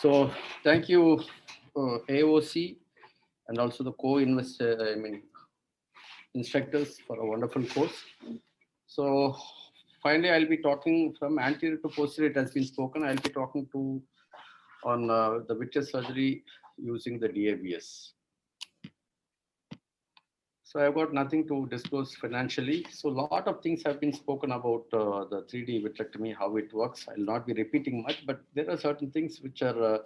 So thank you, AOC, and also the instructors for a wonderful course. So finally, I'll be talking from anterior to posterior. It has been spoken. I'll be talking to on the vitreous surgery using the DABS. So I've got nothing to disclose financially. So a lot of things have been spoken about the 3D vitrectomy, how it works. I'll not be repeating much, but there are certain things which are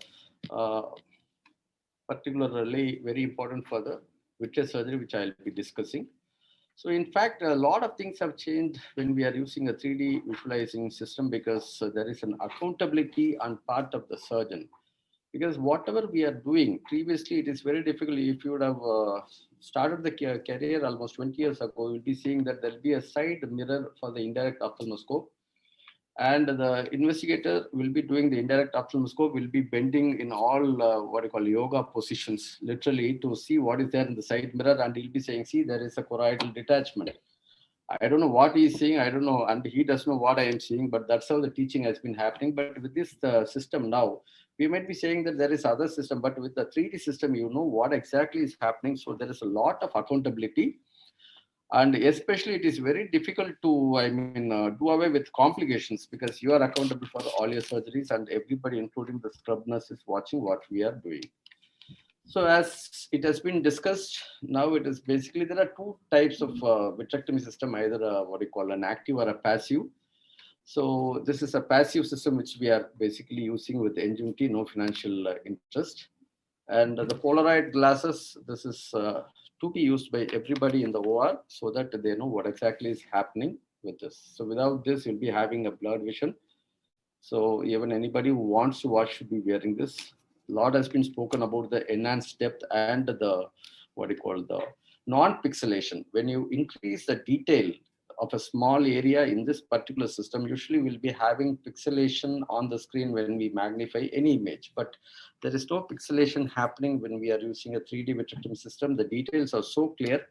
particularly very important for the vitreous surgery, which I'll be discussing. So in fact, a lot of things have changed when we are using a 3D visualizing system because there is an accountability on part of the surgeon. Because whatever we are doing previously, it is very difficult. If you would have started the career almost 20 years ago, you'll be seeing that there'll be a side mirror for the indirect ophthalmoscope, and the investigator will be doing the indirect ophthalmoscope, will be bending in all what I call yoga positions, literally to see what is there in the side mirror, and he'll be saying, see, there is a choroidal detachment. I don't know what he's saying, I don't know, and he doesn't know what I am seeing, but that's how the teaching has been happening. But with this system now, we might be saying that there is other system, but with the 3D system, you know what exactly is happening. So there is a lot of accountability, and especially it is very difficult to do away with complications because you are accountable for all your surgeries, and everybody including the scrub nurse is watching what we are doing. So as it has been discussed, now it is basically there are two types of vitrectomy system, either what you call an active or a passive. So this is a passive system which we are basically using with Ingenuity, no financial interest. And the Polaroid glasses, this is to be used by everybody in the OR so that they know what exactly is happening with this. So without this, you'll be having a blurred vision. So even anybody who wants to watch should be wearing this. A lot has been spoken about the enhanced depth and the what do you call the non-pixelation. When you increase the detail of a small area in this particular system, usually we'll be having pixelation on the screen when we magnify any image. But there is no pixelation happening when we are using a 3D vitrectomy system. The details are so clear,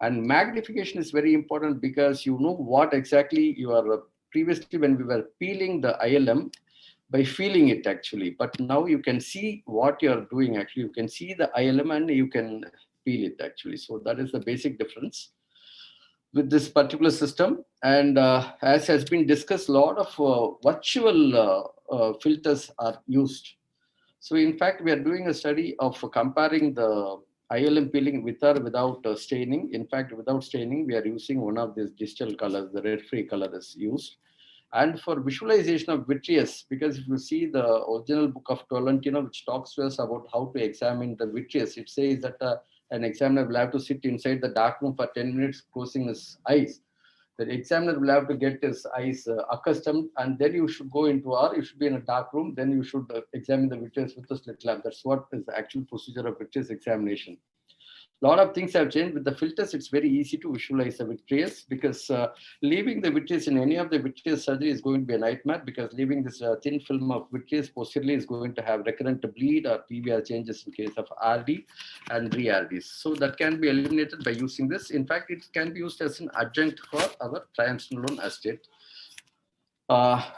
and magnification is very important because you know what exactly you are. Previously, when we were peeling the ILM, by feeling it actually, but now you can see what you are doing. Actually, you can see the ILM and you can peel it actually. So that is the basic difference with this particular system. And as has been discussed, a lot of virtual filters are used. So in fact, we are doing a study of comparing the ILM peeling with or without staining. In fact, without staining, we are using one of these digital colors, the red-free color is used. And for visualization of vitreous, because if you see the original book of Tolentino, which talks to us about how to examine the vitreous, it says that an examiner will have to sit inside the dark room for 10 minutes, closing his eyes. The examiner will have to get his eyes accustomed, and then you should go into, or you should be in a dark room, then you should examine the vitreous with a slit lamp. That's what is the actual procedure of vitreous examination. A lot of things have changed. With the filters, it's very easy to visualize the vitreous because leaving the vitreous in any of the vitreous surgery is going to be a nightmare, because leaving this thin film of vitreous posteriorly is going to have recurrent bleed or PVR changes in case of RD and re-RDs. So that can be eliminated by using this. In fact, it can be used as an adjunct for our triamcinolone acetate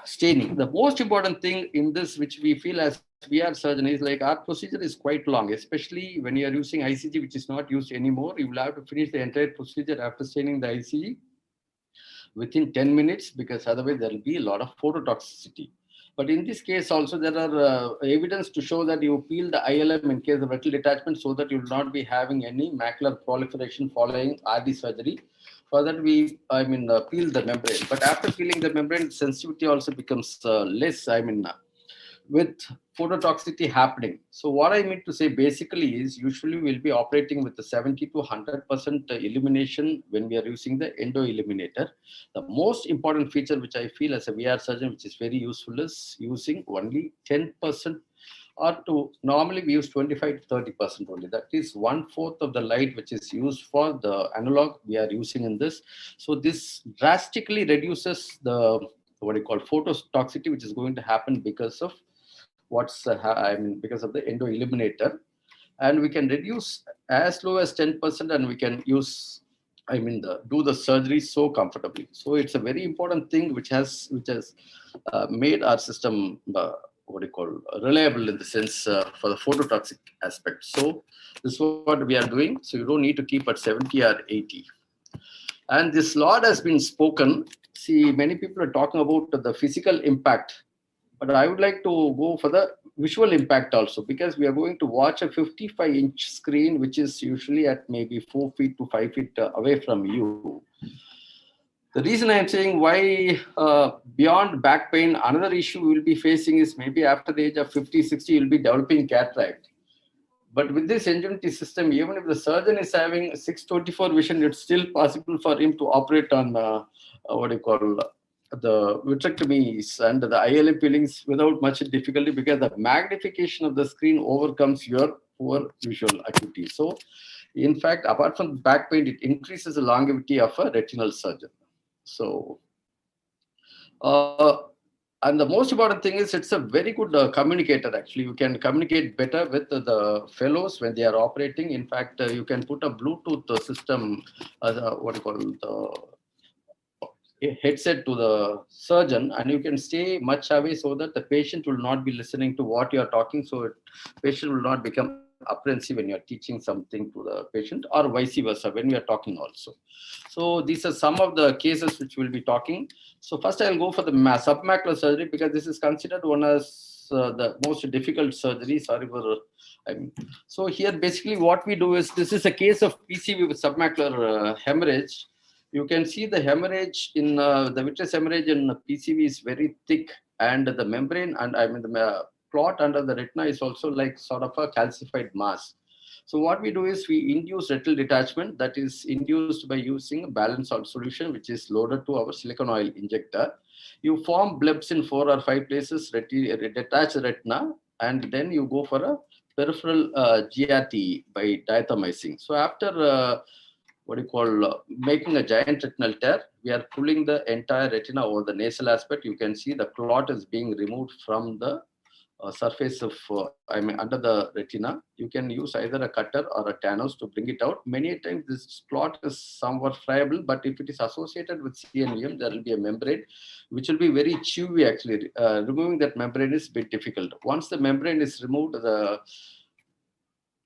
staining. The most important thing in this, which we feel as VR surgeon, is like our procedure is quite long, especially when you are using ICG, which is not used anymore. You will have to finish the entire procedure after staining the ICG within 10 minutes, because otherwise there will be a lot of phototoxicity. But in this case also, there are evidence to show that you peel the ILM in case of retinal detachment so that you will not be having any macular proliferation following RD surgery. For that, we peel the membrane. But after peeling the membrane, sensitivity also becomes less. With phototoxicity happening. So what I mean to say basically is, usually we'll be operating with the 70 to 100% illumination when we are using the endo illuminator. The most important feature which I feel as a VR surgeon, which is very useful, is using only 10%, or to normally we use 25 to 30% only. That is 1/4 of the light which is used for the analog we are using in this. So this drastically reduces the what you call phototoxicity, which is going to happen because of because of the endo illuminator. And we can reduce as low as 10%, and we can use do the surgery so comfortably. So it's a very important thing which has made our system what do you call, reliable in the sense for the phototoxic aspect. So this is what we are doing. So you don't need to keep at 70 or 80. And this lot has been spoken. See, many people are talking about the physical impact, but I would like to go for the visual impact also, because we are going to watch a 55-inch screen, which is usually at maybe 4 feet to 5 feet away from you. The reason I'm saying why beyond back pain, another issue we will be facing is maybe after the age of 50, 60, you'll be developing cataract. But with this Ingenuity system, even if the surgeon is having 624 vision, it's still possible for him to operate on what do you call the vitrectomies and the ILM peelings without much difficulty, because the magnification of the screen overcomes your poor visual acuity. So, in fact, apart from back pain, it increases the longevity of a retinal surgeon. So, uh, and the most important thing is it's a very good communicator. Actually, you can communicate better with the fellows when they are operating. In fact, you can put a Bluetooth system, what do you call a headset to the surgeon, and you can stay much away so that the patient will not be listening to what you are talking. So, patient will not become apprehensive when you are teaching something to the patient, or vice versa when we are talking also. So these are some of the cases which we'll be talking. So first I'll go for the submacular surgery, because this is considered one as the most difficult surgery. Sorry for, I mean, so here basically what we do is, this is a case of PCV with submacular hemorrhage. You can see the hemorrhage in the vitreous hemorrhage in PCV is very thick, and the membrane, and I mean the clot under the retina is also like sort of a calcified mass. So what we do is we induce retinal detachment, that is induced by using a balanced salt solution, which is loaded to our silicone oil injector. You form blebs in 4 or 5 places, detach the retina, and then you go for a peripheral GRT by diathermycin. So after what do you call making a giant retinal tear, we are pulling the entire retina over the nasal aspect. You can see the clot is being removed from the surface of, I mean, under the retina. You can use either a cutter or a Thanos to bring it out. Many times this clot is somewhat friable, but if it is associated with CNVM, there will be a membrane which will be very chewy actually. Removing that membrane is a bit difficult. Once the membrane is removed, the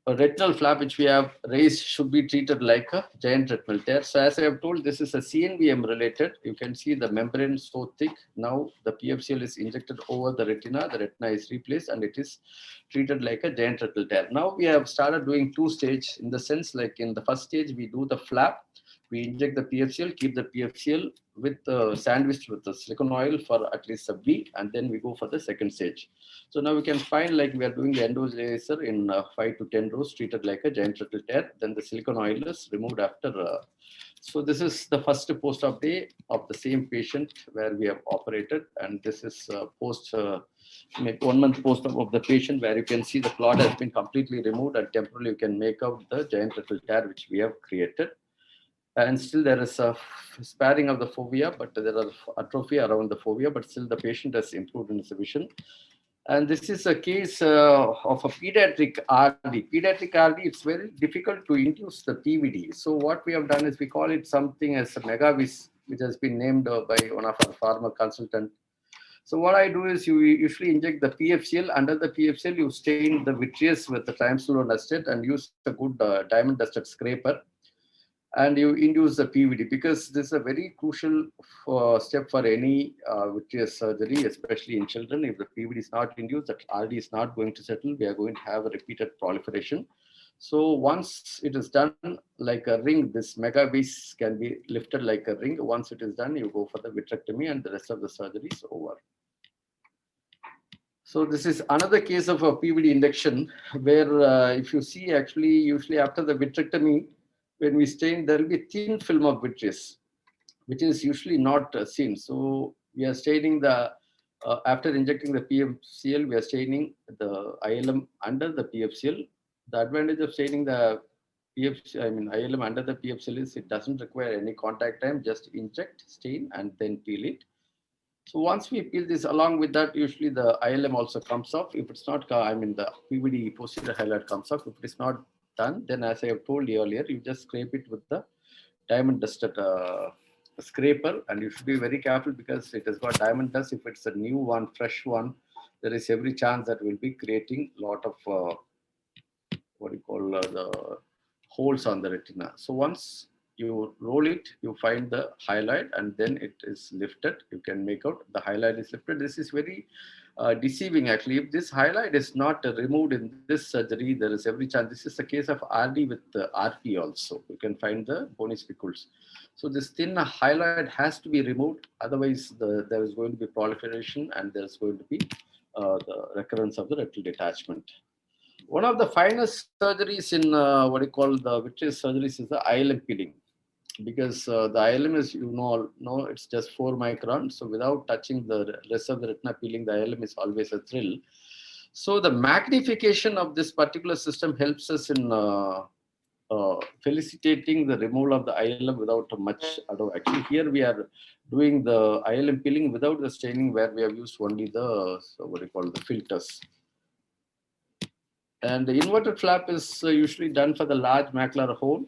a retinal flap which we have raised should be treated like a giant retinal tear. So as I have told, this is a CNVM related. You can see the membrane so thick. Now the PFCL is injected over the retina is replaced, and it is treated like a giant retinal tear. Now we have started doing 2 stage, in the sense like in the first stage we do the flap. We inject the PFCL, keep the PFCL with sandwiched with the silicone oil for at least a week, and then we go for the second stage. So now we can find like we are doing the endo laser in 5 to 10 rows, treated like a giant retinal tear. Then the silicone oil is removed after. So this is the first post-op day of the same patient where we have operated, and this is post 1 month post-op of the patient, where you can see the clot has been completely removed, and temporarily you can make out the giant retinal tear which we have created. And still there is a sparing of the fovea, but there are atrophy around the fovea, but still the patient has improved in his vision. And this is a case of a pediatric RD. Pediatric RD, it's very difficult to induce the PVD. So what we have done is we call it something as a Megavis, which has been named by one of our pharma consultant. So what I do is you usually inject the PFCL. Under the PFCL, you stain the vitreous with the triamcinolone acetate and use a good diamond dusted scraper, and you induce the PVD, because this is a very crucial step for any vitreous surgery, especially in children. If the PVD is not induced, that RD is not going to settle. We are going to have a repeated proliferation. So once it is done like a ring, this mega base can be lifted like a ring. Once it is done, you go for the vitrectomy, and the rest of the surgery is over. So this is another case of a PVD induction, where if you see, actually, usually after the vitrectomy, when we stain, there will be thin film of vitreous, which is usually not seen. So we are staining the, after injecting the PFCL, we are staining the ILM under the PFCL. The advantage of staining the ILM under the PFCL is it doesn't require any contact time, just inject, stain, and then peel it. So once we peel this, along with that, usually the ILM also comes off. If it's not, the PVD posterior highlight comes off. If it is not done, then as I have told you earlier, you just scrape it with the diamond dusted scraper, and you should be very careful because it has got diamond dust. If it's a new one, fresh one, there is every chance that we'll be creating a lot of what you call the holes on the retina. So once you roll it, you find the highlight and then it is lifted. You can make out the highlight is lifted. This is very deceiving actually. If this highlight is not removed in this surgery, there is every chance. This is the case of RD with RP also. You can find the bony spicules. So this thin highlight has to be removed. Otherwise, there is going to be proliferation and there's going to be the recurrence of the retinal detachment. One of the finest surgeries in what you call the vitreous surgeries is the ILM peeling, because the ILM is, it's just 4 microns. So without touching the rest of the retina peeling, the ILM is always a thrill. So the magnification of this particular system helps us in felicitating the removal of the ILM without much ado. Actually, here we are doing the ILM peeling without the staining, where we have used only the the filters. And the inverted flap is usually done for the large macular hole.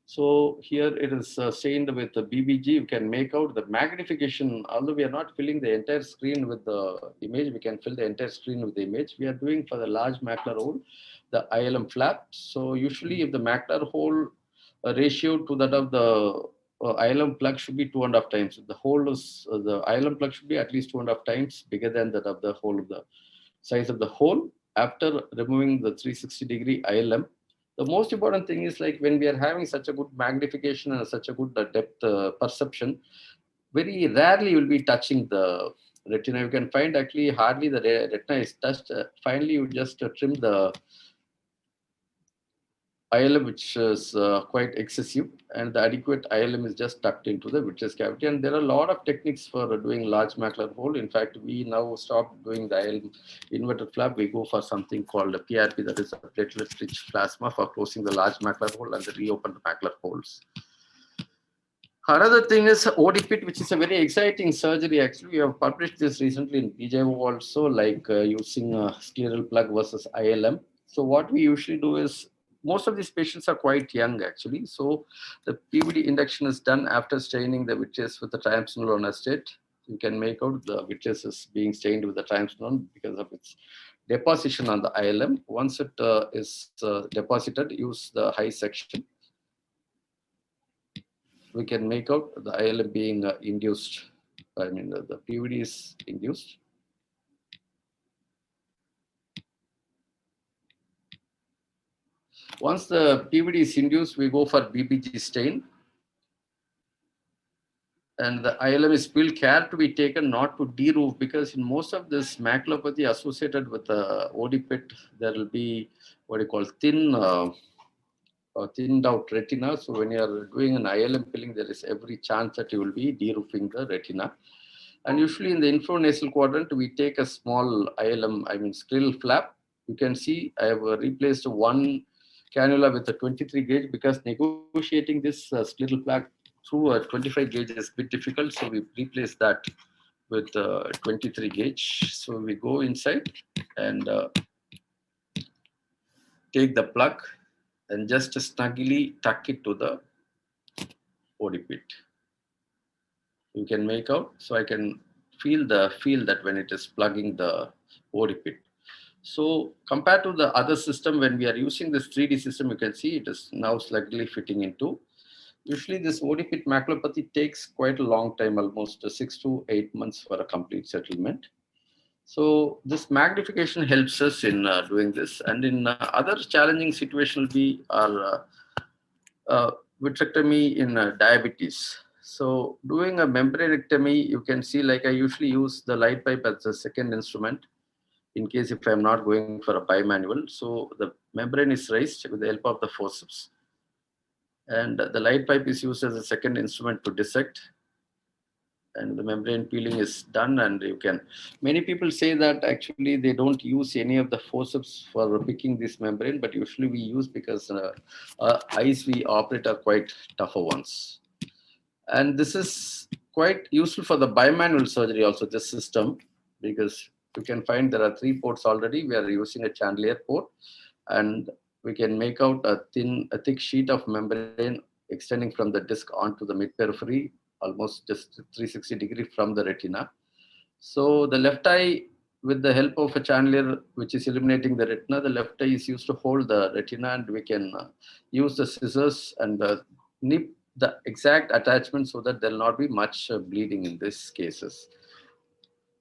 So here it is stained with the BBG. You can make out the magnification. Although we are not filling the entire screen with the image, we can fill the entire screen with the image. We are doing for the large macular hole, the ILM flap. So usually if the macular hole ratio to that of the ILM plug should be 2.5 times. The hole is, the ILM plug should be at least 2.5 times bigger than that of the hole of the size of the hole after removing the 360-degree ILM. The most important thing is, like, when we are having such a good magnification and such a good depth perception, very rarely you will be touching the retina. You can find actually hardly the retina is touched. Finally, you just trim the ILM, which is quite excessive, and the adequate ILM is just tucked into the vitreous cavity. And there are a lot of techniques for doing large macular hole. In fact, we now stop doing the ILM inverted flap. We go for something called a PRP, that is a platelet-rich plasma, for closing the large macular hole and reopen the macular holes. Another thing is ODPIT, which is a very exciting surgery. Actually, we have published this recently in PJO also, like using a scleral plug versus ILM. So what we usually do is, most of these patients are quite young actually. So the PVD induction is done after staining the vitreous with the triamcinolone acetate. You can make out the vitreous is being stained with the triamcinolone because of its deposition on the ILM. Once it is deposited, use the high section. We can make out the ILM being induced. I mean, the PVD is induced. Once the PVD is induced, we go for BBG stain. And the ILM is still care to be taken not to de-roof, because in most of this maculopathy associated with the ODPIT, there will be what you call thinned out retina. So when you are doing an ILM peeling, there is every chance that you will be de-roofing the retina. And usually in the infranasal quadrant, we take a small ILM, scleral flap. You can see I have replaced one cannula with a 23 gauge, because negotiating this scleral flap through a 25 gauge is a bit difficult. So we replace that with 23 gauge. So we go inside and take the plug and just snugly tuck it to the ODPIT. You can make out, so I can feel that when it is plugging the ODPIT. So compared to the other system, when we are using this 3D system, you can see it is now slightly fitting into. Usually this ODPIT maculopathy takes quite a long time, almost 6 to 8 months for a complete settlement. So this magnification helps us in doing this. And in other challenging situations, we are vitrectomy in diabetes. So doing a membranectomy, you can see, like, I usually use the light pipe as a second instrument in case if I'm not going for a bimanual. So the membrane is raised with the help of the forceps, and the light pipe is used as a second instrument to dissect, and the membrane peeling is done. And you can, many people say that actually they don't use any of the forceps for picking this membrane, but usually we use, because eyes we operate are quite tougher ones. And this is quite useful for the bimanual surgery also, this system, because you can find there are 3 ports already. We are using a chandelier port, and we can make out a thick sheet of membrane extending from the disc onto the mid periphery, almost just 360 degree from the retina. So the left eye, with the help of a chandelier which is illuminating the retina, the left eye is used to hold the retina, and we can use the scissors and nip the exact attachment so that there will not be much bleeding in these cases.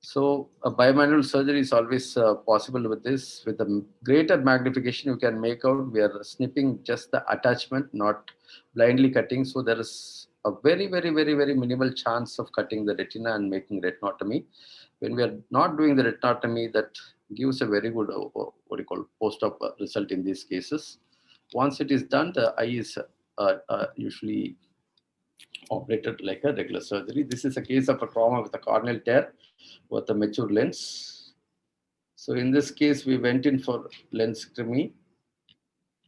So a bimanual surgery is always possible with this. With the greater magnification you can make out, we are snipping just the attachment, not blindly cutting. So there is a very, very, very, very minimal chance of cutting the retina and making retinotomy. When we are not doing the retinotomy, that gives a very good, what you call, post-op result in these cases. Once it is done, the eye is usually operated like a regular surgery. This is a case of a trauma with a corneal tear with a mature lens. So in this case, we went in for lensectomy,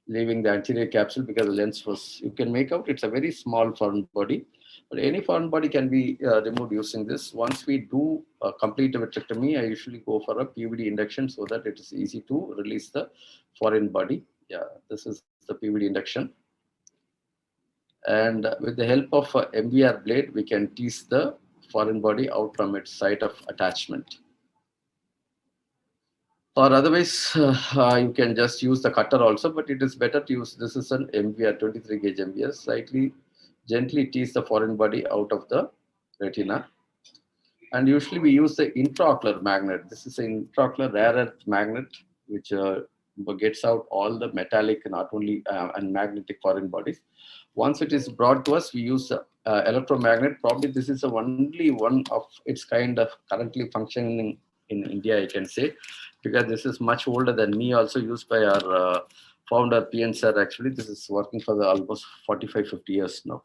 leaving the anterior capsule because the lens was, you can make out it's a very small foreign body, but any foreign body can be removed using this. Once we do complete a vitrectomy, I usually go for a PVD induction so that it is easy to release the foreign body. Yeah, this is the PVD induction. And with the help of a MVR blade, we can tease the foreign body out from its site of attachment. Or otherwise, you can just use the cutter also, but it is better to use, this is an MVR, 23 gauge MVR, slightly gently tease the foreign body out of the retina. And usually we use the intraocular magnet. This is an intraocular rare earth magnet, which gets out all the metallic, not only and magnetic foreign bodies. Once it is brought to us, we use electromagnet. Probably this is the only one of its kind of currently functioning in India, I can say, because this is much older than me, also used by our founder, PN sir. Actually, this is working for the almost 45, 50 years now.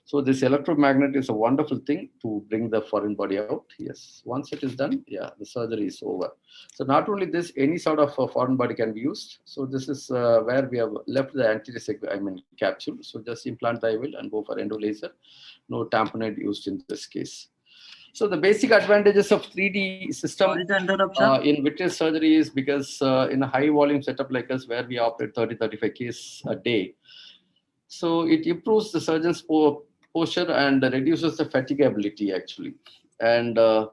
So this electromagnet is a wonderful thing to bring the foreign body out. Yes, once it is done, yeah, the surgery is over. So not only this, any sort of foreign body can be used. So this is where we have left the anterior capsule. So just implant the IOL and go for endo laser. No tamponade used in this case. So the basic advantages of 3D system in vitreous surgery is because in a high volume setup like us, where we operate 30, 35 cases a day, so it improves the surgeon's posture and reduces the fatigability actually. And the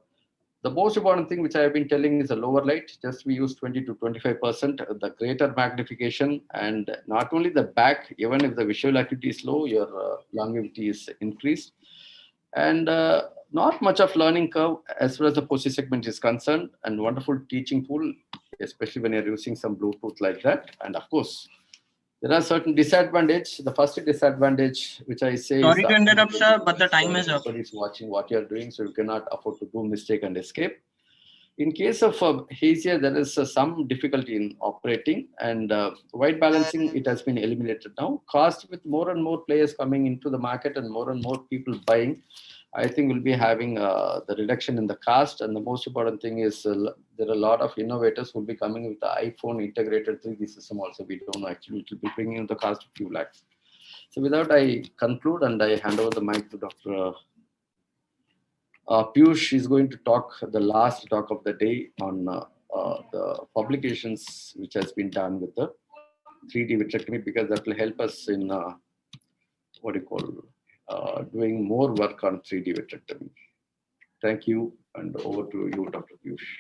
most important thing which I have been telling is a lower light. Just we use 20 to 25%, the greater magnification, and not only the back, even if the visual acuity is low, your longevity is increased. And not much of learning curve as far as the posterior segment is concerned, and wonderful teaching tool, especially when you're using some Bluetooth like that. And of course, there are certain disadvantages. The first disadvantage, which I say, sorry to interrupt, sir, but the time is up. Everybody is watching what you are doing, so you cannot afford to do mistake and escape. In case of Hazier, there is some difficulty in operating, and white balancing, it has been eliminated now. Cost, with more and more players coming into the market and more people buying, I think we'll be having the reduction in the cost. And the most important thing is there are a lot of innovators who will be coming with the iPhone integrated 3D system also. We don't know, actually, it will be bringing the cost of few lakhs. So without, I conclude and I hand over the mic to Dr. Piyush is going to talk the last talk of the day on the publications which has been done with the 3D vitrectomy, because that will help us in what do you call doing more work on 3D vitrectomy. Thank you, and over to you, Dr. Piyush.